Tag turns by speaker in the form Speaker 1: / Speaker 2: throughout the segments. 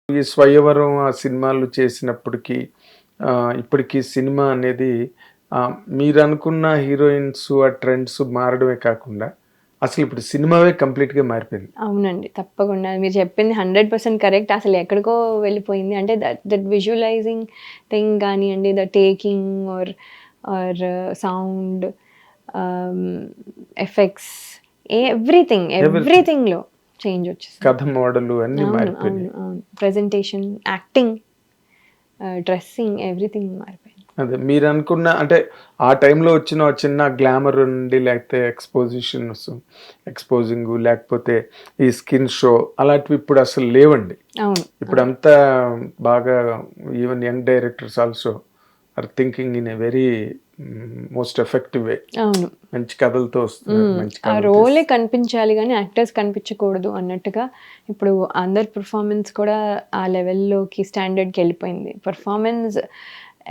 Speaker 1: ఈ 'స్వయంవరం' ఆ సినిమాలు చేసినప్పటికి ఇప్పటికి సినిమా అనేది మీరనుకున్న హీరోయిన్స్ ఆ ట్రెండ్స్ మారడమే కాకుండా అసలు ఇప్పుడు సినిమావే కంప్లీట్‌గా మారిపోయింది.
Speaker 2: అవునండి. తప్పకుండా. మీరు చెప్పింది 100% కరెక్ట్. అసలు ఎక్కడికో వెళ్ళిపోయింది. అంటే దట్ విజువలైజింగ్ థింగ్ గానియండి, the taking or sound, effects, ఎవ్రీథింగ్‌లో చేంజ్ వచ్చేసింది.
Speaker 1: కథ మోడలు అన్నీ
Speaker 2: అవును.
Speaker 1: మారిపోయినాయి.
Speaker 2: అవును. ప్రెజెంటేషన్, యాక్టింగ్, డ్రెస్సింగ్ ఎవ్రీథింగ్ మారిపోయింది.
Speaker 1: అదే మీరనుకున్న అంటే ఆ టైంలో వచ్చిన ఆ చిన్న గ్లామర్ ఉండి లేకపోతే ఎక్స్పోజింగ్ లేకపోతే ఈ స్కిన్ షో అలాంటివి ఇప్పుడు అసలు లేవండి.
Speaker 2: అవును.
Speaker 1: ఇప్పుడంతా బాగా even young directors also are thinking in a very most effective way.
Speaker 2: అవును.
Speaker 1: మంచి కథలతో వస్తున్నారు. మంచి
Speaker 2: ఆ
Speaker 1: కథలు
Speaker 2: రోలే కనిపించాలి గానీ యాక్టర్స్ కనిపించకూడదు అన్నట్టుగా ఇప్పుడు అందరి పెర్ఫార్మెన్స్ కూడా ఆ లెవెల్లోకి స్టాండర్డ్కి వెళ్ళిపోయింది. Performance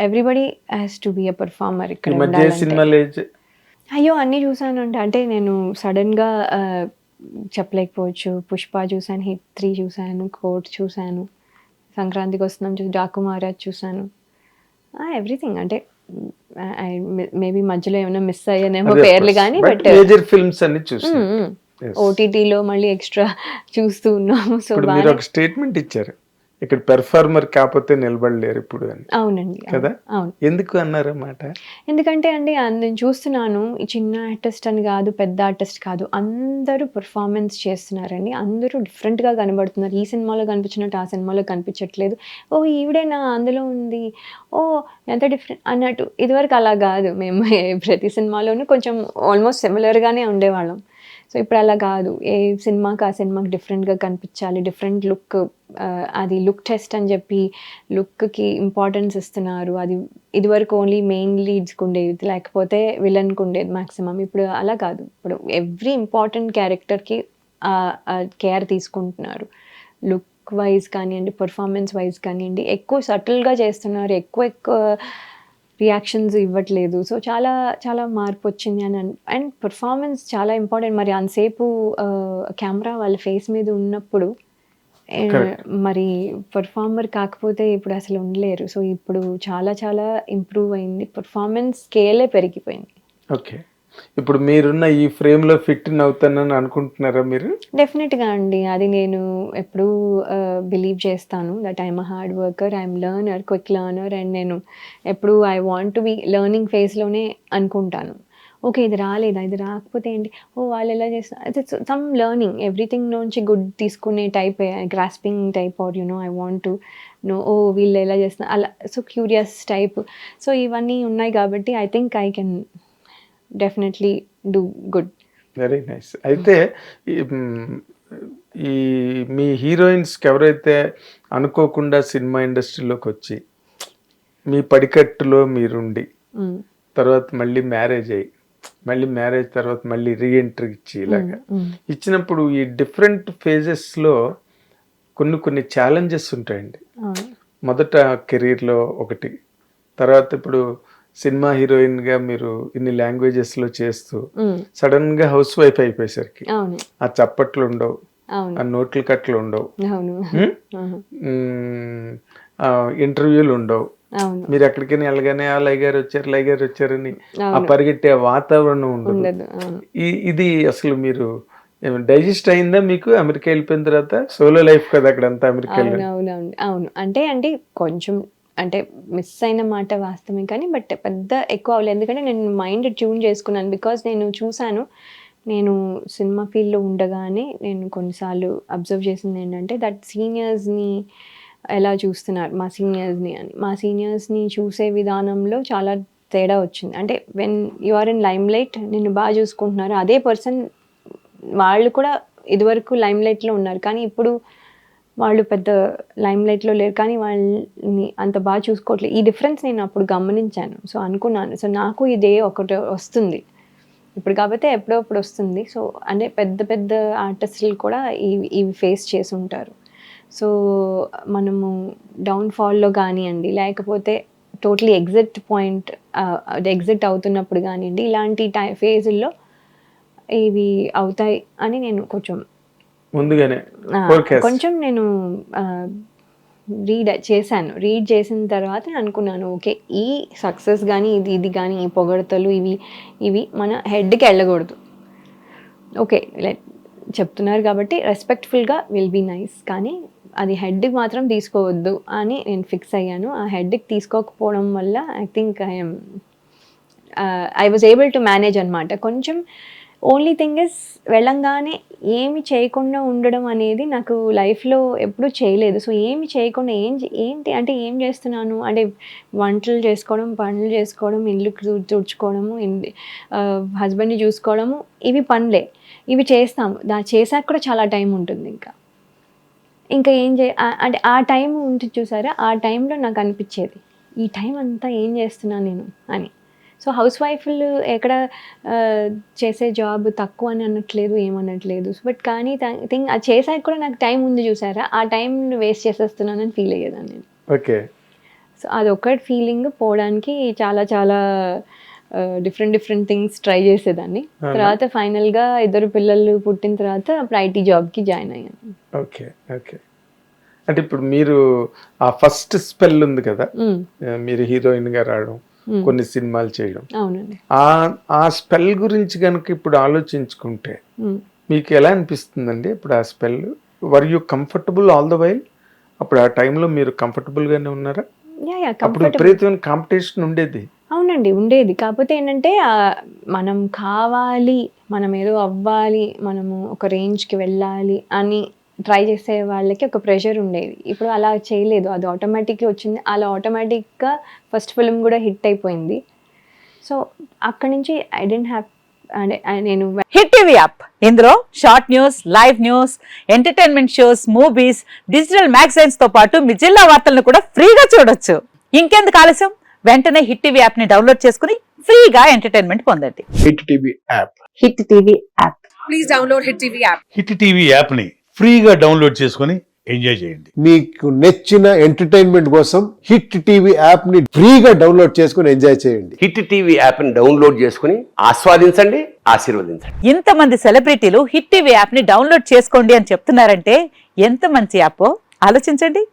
Speaker 2: everybody has to be a performer ఇక్కడ
Speaker 1: ఈ మధ్య
Speaker 2: ఉండాలంటే.
Speaker 1: సినిమాలు
Speaker 2: అయ్యో అన్నీ చూసాను అంటే నేను సడన్గా చెప్పలేకపోవచ్చు. పుష్ప చూసాను, హిట్ 3 చూసాను, కోర్ట్ చూసాను, సంక్రాంతికి వస్తున్నాం చూసి డాకు మహారాజ్ చూసాను. ఎవ్రీథింగ్ అంటే మేబీ మధ్యలో ఏమైనా మిస్ అయ్యానేమో పేర్లు కానీ బట్
Speaker 1: మేజర్ ఫిల్మ్స్ అన్ని చూసాను.
Speaker 2: ఓటీటీలో మళ్ళీ ఎక్స్ట్రా చూస్తూ ఉన్నాము. సో
Speaker 1: ఇప్పుడు మీరు ఒక స్టేట్మెంట్ ఇచ్చారు, ఇక్కడ పెర్ఫార్మర్ కాకపోతే నిలబడలేరు ఇప్పుడు అని.
Speaker 2: అవునండి.
Speaker 1: కదా,
Speaker 2: అవును.
Speaker 1: ఎందుకు అన్నారన్నమాట?
Speaker 2: ఎందుకంటే అండి నేను చూస్తున్నాను, ఈ చిన్న ఆర్టిస్ట్ అని కాదు, పెద్ద ఆర్టిస్ట్ కాదు, అందరూ పెర్ఫార్మెన్స్ చేస్తున్నారండి. అందరూ డిఫరెంట్గా కనబడుతున్నారు. ఈ సినిమాలో కనిపించినట్టు ఆ సినిమాలో కనిపించట్లేదు. ఓ ఈవిడేనా అందులో ఉంది, ఓ ఎంత డిఫరెంట్ అన్నట్టు. ఇదివరకు అలా కాదు, మేము ప్రతి సినిమాలోనూ కొంచెం ఆల్మోస్ట్ సిమిలర్గానే ఉండేవాళ్ళం. సో ఇప్పుడు అలా కాదు, ఏ సినిమాకి ఆ సినిమాకి డిఫరెంట్గా కనిపించాలి, డిఫరెంట్ లుక్, అది లుక్ టెస్ట్ అని చెప్పి లుక్కి ఇంపార్టెన్స్ ఇస్తున్నారు. అది ఇదివరకు ఓన్లీ మెయిన్ లీడ్స్కి ఉండేది, లేకపోతే విలన్కి ఉండేది మ్యాక్సిమం. ఇప్పుడు అలా కాదు, ఇప్పుడు ఎవ్రీ ఇంపార్టెంట్ క్యారెక్టర్కి కేర్ తీసుకుంటున్నారు. లుక్ వైజ్ కానివ్వండి, పర్ఫార్మెన్స్ వైజ్ కానివ్వండి, ఎక్కువ సటిల్గా చేస్తున్నారు, ఎక్కువ రియాక్షన్స్ ఇవ్వట్లేదు. సో చాలా చాలా మార్పు వచ్చింది అండ్ పర్ఫార్మెన్స్ చాలా ఇంపార్టెంట్. మరి అంతసేపు కెమెరా వాళ్ళ ఫేస్ మీద ఉన్నప్పుడు మరి పర్ఫార్మర్ కాకపోతే ఇప్పుడు అసలు ఉండలేరు. సో ఇప్పుడు చాలా చాలా ఇంప్రూవ్ అయింది, పర్ఫార్మెన్స్ స్కేలే పెరిగిపోయింది.
Speaker 1: ఓకే, ఇప్పుడు మీరున్న ఈ ఫ్రేమ్లో ఫిట్ అవుతానని అనుకుంటున్నారా మీరు?
Speaker 2: డెఫినెట్గా అండి, అది నేను ఎప్పుడూ బిలీవ్ చేస్తాను that I'm a hard worker, I'm learner, quick learner. And నేను ఎప్పుడు I want to be learning ఫేజ్లోనే అనుకుంటాను. ఓకే ఇది రాలేదా, ఇది రాకపోతే ఏంటి, ఓ వాళ్ళు ఎలా చేస్తారు, సమ్ లర్నింగ్, ఎవ్రీథింగ్ నుంచి గుడ్ తీసుకునే type, grasping type, or I want to know, ఓ వీళ్ళు ఎలా చేస్తున్నారు అలా. So curious type. సో ఇవన్నీ ఉన్నాయి కాబట్టి I think I can definitely do good.
Speaker 1: Very nice. అయితే ఈ మీ హీరోయిన్స్కి ఎవరైతే అనుకోకుండా సినిమా ఇండస్ట్రీలోకి వచ్చి మీ పడికట్టులో మీరుండి తర్వాత మళ్ళీ మ్యారేజ్ అయ్యి మళ్ళీ మ్యారేజ్ తర్వాత మళ్ళీ రీఎంట్రీ ఇచ్చి ఇలాగా ఇచ్చినప్పుడు ఈ డిఫరెంట్ ఫేజెస్లో కొన్ని ఛాలెంజెస్ ఉంటాయండి. మొదట కెరీర్లో ఒకటి, తర్వాత ఇప్పుడు సినిమా హీరోయిన్గా మీరు ఇన్ని లాంగ్వేజెస్లో చేస్తూ సడన్గా హౌస్ వైఫ్ అయిపోయేసరికి ఆ చప్పట్లు ఉండవు, ఆ నోట్ల కట్లు ఉండవు, ఇంటర్వ్యూలు ఉండవు, మీరు ఎక్కడికైనా వెళ్ళగానే ఆ లైగారు వచ్చారని ఆ పరిగెట్టే వాతావరణం ఉండదు. ఇది అసలు మీరు డైజెస్ట్ అయిందా మీకు అమెరికా వెళ్ళిపోయిన తర్వాత? సోలో లైఫ్ కదా అక్కడంతా అమెరికాలో.
Speaker 2: అవును అంటే కొంచెం అంటే మిస్ అయిన మాట వాస్తవమే కానీ బట్ పెద్ద ఎక్కువ అవ్వలేదు. ఎందుకంటే నేను మైండ్ ట్యూన్ చేసుకున్నాను. బికాజ్ నేను చూశాను, నేను సినిమా ఫీల్డ్లో ఉండగానే నేను కొన్నిసార్లు అబ్జర్వ్ చేసింది ఏంటంటే దట్ సీనియర్స్ని ఎలా చూస్తున్నారు మా సీనియర్స్ని చూసే విధానంలో చాలా తేడా వచ్చింది. అంటే when you are in lime light నిన్ను బాగా చూసుకుంటున్నారు, అదే పర్సన్ వాళ్ళు కూడా ఇదివరకు లైమ్ లైట్లో ఉన్నారు కానీ ఇప్పుడు వాళ్ళు పెద్ద లైమ్ లైట్లో లేరు కానీ వాళ్ళని అంత బాగా చూసుకోవట్లేదు. ఈ డిఫరెన్స్ నేను అప్పుడు గమనించాను. సో అనుకున్నాను, సో నాకు ఇదే ఒకటి వస్తుంది ఇప్పుడు కాబట్టి ఎప్పుడప్పుడు వస్తుంది. సో అంటే పెద్ద పెద్ద ఆర్టిస్టులు కూడా ఇవి ఫేస్ చేసి ఉంటారు. సో మనము డౌన్ఫాల్లో కానివ్వండి, లేకపోతే టోటలీ ఎగ్జిట్ అవుతున్నప్పుడు కానివ్వండి, ఇలాంటి ఫేజుల్లో ఇవి అవుతాయి అని నేను కొంచెం
Speaker 1: ముందుగానే
Speaker 2: కొంచెం నేను రీడ్ చేశాను. రీడ్ చేసిన తర్వాత నేను అనుకున్నాను, ఓకే ఈ సక్సెస్ కానీ ఇది కానీ ఈ పొగడతలు ఇవి మన హెడ్కి వెళ్ళకూడదు. ఓకే చెప్తున్నారు కాబట్టి రెస్పెక్ట్ఫుల్గా విల్ బీ నైస్, కానీ అది హెడ్కి మాత్రం తీసుకోవద్దు అని నేను ఫిక్స్ అయ్యాను. ఆ హెడ్కి తీసుకోకపోవడం వల్ల I think I was able to manage అనమాట. కొంచెం ఓన్లీ థింగ్ ఇస్ వెళ్ళంగానే ఏమి చేయకుండా ఉండడం అనేది నాకు లైఫ్లో ఎప్పుడూ చేయలేదు. సో ఏమి చేయకుండా ఏంటి అంటే ఏం చేస్తున్నాను అంటే వంటలు చేసుకోవడం, పనులు చేసుకోవడం, ఇల్లు తుడుచుకోవడము, హస్బెండ్ని చూసుకోవడము, ఇవి పనులే, ఇవి చేస్తాము. చేసాక కూడా చాలా టైం ఉంటుంది. ఇంకా ఏం అంటే ఆ టైం ఉంటుంది చూసారా, ఆ టైంలో నాకు అనిపించేది ఈ టైం అంతా ఏం చేస్తున్నాను నేను అని. సో హౌస్ వైఫ్లు ఎక్కడ చేసే జాబ్ తక్కువ అని అనట్లేదు, ఏమనట్లేదు, బట్ కానీ థింగ్ అది చేసాక కూడా నాకు టైం ఉంది చూసారా, ఆ టైం వేస్ట్ చేసేస్తున్నానని ఫీల్ అయ్యేదాన్ని నేను.
Speaker 1: ఓకే.
Speaker 2: సో అదొకటి ఫీలింగ్ పోవడానికి చాలా చాలా డిఫరెంట్ థింగ్స్ ట్రై చేసేదాన్ని. తర్వాత ఫైనల్గా 2 పిల్లలు పుట్టిన తర్వాత అప్పుడు ఐటీ జాబ్కి జాయిన్ అయ్యాను.
Speaker 1: ఓకే. అంటే ఇప్పుడు మీరు ఆ ఫస్ట్ స్పెల్ ఉంది కదా, మీరు హీరోయిన్గా రావడం, కొన్ని సినిమాలు చేయడం,
Speaker 2: అవునండి,
Speaker 1: ఆ స్పెల్ గురించి కనుక ఇప్పుడు ఆలోచించుకుంటే మీకు ఎలా అనిపిస్తుందండి? ఇప్పుడు ఆ spell, were you comfortable all the while? అప్పుడు ఆ టైంలో మీరు కంఫర్టబుల్ గానే ఉన్నారా? అప్పుడు విపరీతమైన కాంపిటీషన్ ఉండేది.
Speaker 2: అవునండి, ఉండేది. కాకపోతే ఏంటంటే మనం కావాలి, మనం ఏదో అవ్వాలి, మనము ఒక రేంజ్కి వెళ్ళాలి అని ట్రై చేసే వాళ్ళకి ఒక ప్రెషర్ ఉండేది. ఇప్పుడు అలా చేయలేదు, అది ఆటోమేటిక్గా వచ్చింది. అలా ఆటోమేటిక్గా ఫస్ట్ ఫిల్మ్ కూడా హిట్ అయిపోయింది. సో అక్కడి నుంచి ఐ డోంట్ హ్యావ్ అంటే నేను
Speaker 3: హిట్ టీవీ యాప్, ఇందులో short news, live news, entertainment shows, movies, digital magazines తో పాటు మీ జిల్లా వార్తలను కూడా ఫ్రీగా చూడొచ్చు. ఇంకెందుకు ఆలస్యం, వెంటనే హిట్ టీవీ యాప్ ని డౌన్లోడ్ చేసుకుని ఫ్రీగా ఎంటర్టైన్మెంట్ పొందండి.
Speaker 4: Hit TV app.
Speaker 3: Hit TV app.
Speaker 5: Please download hit TV app.
Speaker 4: Hit TV app ని ఫ్రీగా డౌన్లోడ్ చేసుకుని ఎంజాయ్ చేయండి.
Speaker 6: మీకు నచ్చిన ఎంటర్టైన్మెంట్ కోసం హిట్ టీవీ యాప్ ని ఫ్రీగా డౌన్లోడ్ చేసుకుని ఎంజాయ్ చేయండి.
Speaker 7: హిట్ టీవీ యాప్ ని డౌన్లోడ్ చేసుకుని ఆస్వాదించండి, ఆశీర్వదించండి.
Speaker 3: ఇంతమంది సెలబ్రిటీలు హిట్ టీవీ యాప్ ని డౌన్లోడ్ చేసుకోండి అని చెప్తున్నారంటే ఎంత మంచి యాప్ ఆలోచించండి.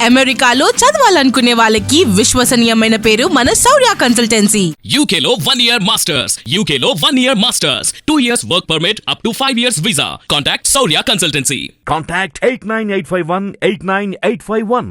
Speaker 5: అమెరికాలో చదవాలనుకునే వాళ్ళకి విశ్వసనీయమైన పేరు మన శౌర్య కన్సల్టెన్సీ.
Speaker 8: UK లో 1 year masters, UK లో 1 year masters, 2 years work permit up to 5 years visa. Contact Saurya Consultancy.
Speaker 9: Contact 89851 89851.